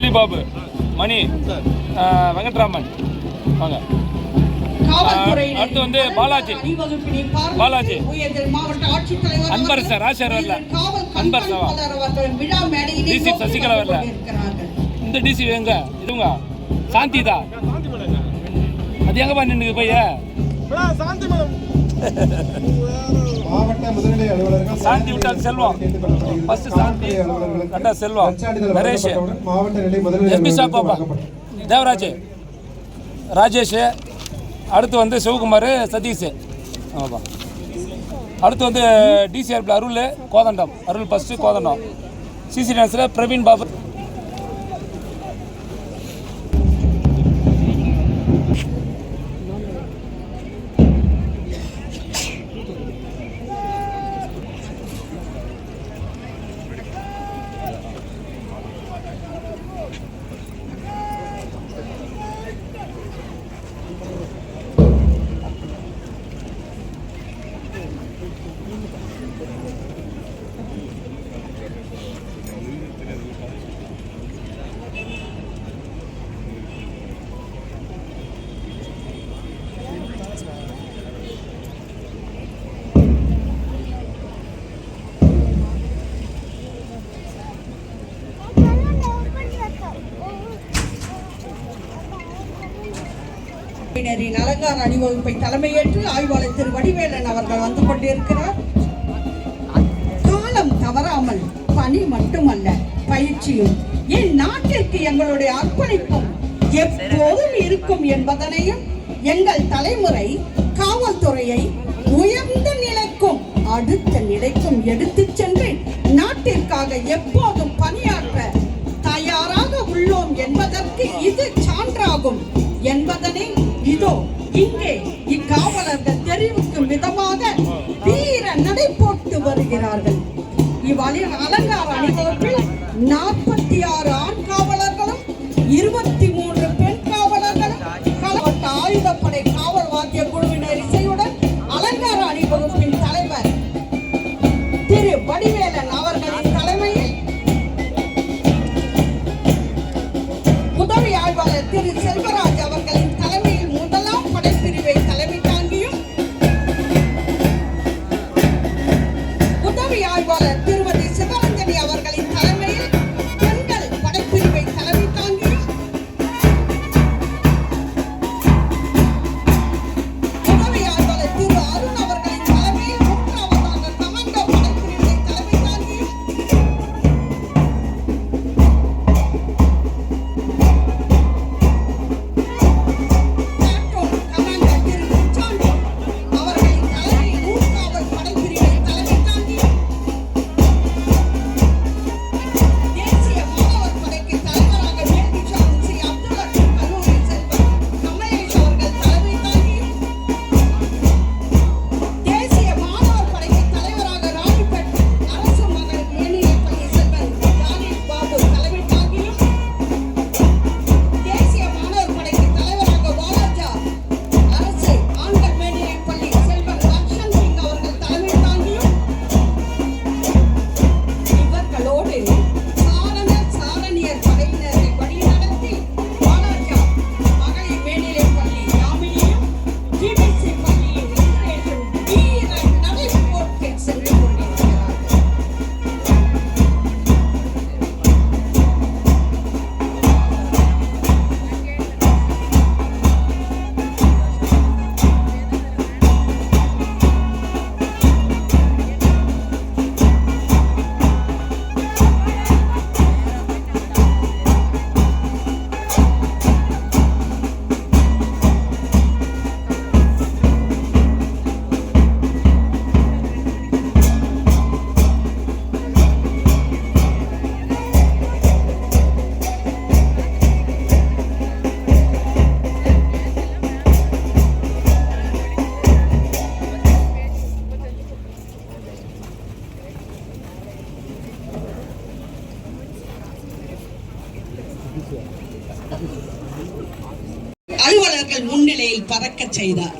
குட்டி பாபு, மணி, வெங்கட்ராமன் வாங்க. அடுத்து வந்து பாலாஜி, அன்பர் சார், ராஜர் வரல, அன்பர் சார், டிசி சசிகலா வரல. இந்த டிசி எங்க இதுங்க சாந்தி தான், அது எங்க பண்ணி நின்று பைய சாந்தி விட்டால் செல்வம், ஃபர்ஸ்ட் சாந்தி கண்டா செல்வம், நரேஷ், எஸ்பி சாப்பா, தேவராஜ், ராஜேஷ், அடுத்து வந்து சிவகுமார், சதீஷ், ஆமாப்பா. அடுத்து வந்து டிசிஆர்பில் அருள், கோதண்டம், அருள் ஃபஸ்ட்டு கோதண்டம். சிசி டான்ஸில் பிரவீன் பாபு. அலங்கார அணிவகுப்பை தலைமையேற்று ஆய்வாளர் திரு வடிவேலன் அவர்கள் வந்து கொண்டிருக்கிறார். காலம் தவறாமல் பணி மட்டுமல்ல, பயிற்சியும் என் நாட்டிற்கு எங்களுடைய அர்ப்பணிப்பும் எப்போதும் இருக்கும் என்பதனையும் எங்கள் தலைமுறை காவல்துறையை உயர்ந்த நிலைக்கும் அடுத்த நிலைக்கும் எடுத்துச் சென்று நாட்டிற்காக எப்போதும் பணியாற்ற தயாராக உள்ளோம் என்பதற்கு இது சான்றாகும் என்பதனை இதோ இங்கே இக்காவலர்கள் தெரிவிக்கும் விதமாக வீர நடை போட்டு வருகிறார்கள். அலங்கார அணிவகுப்பில் 46 ஆண் காவலர்களும் 23 பெண் காவலர்களும் களப்பட்ட ஆயுதப்படை காவல் வாத்திய குழுவினர் இசையுடன் அலங்கார அணிவகுப்பின் தலைவர் திரு வடிவேலன் அவர்களின் தலைமையில் உதவி ஆய்வாளர் திரு செல்வராஜ் அவர்களின் தலைமையில் முதலாம் படைப்பிரிவை தலைமை தாங்கியும் உதவி ஆய்வாளர் திருமதி சிவரஞ்சனி அவர்களின் தலைமையில் பெண்கள் படைப்பிரிவை தலைமை தாங்கியும் உதவி ஆய்வாளர் திரு அருண் அவர்களின் தலைமையில் மூன்றாவதாக கமாண்டோ படைப்பிரிவை தலைமை தாங்கியும் அலுவலர்கள் முன்னிலையில் பறக்க செய்தார்.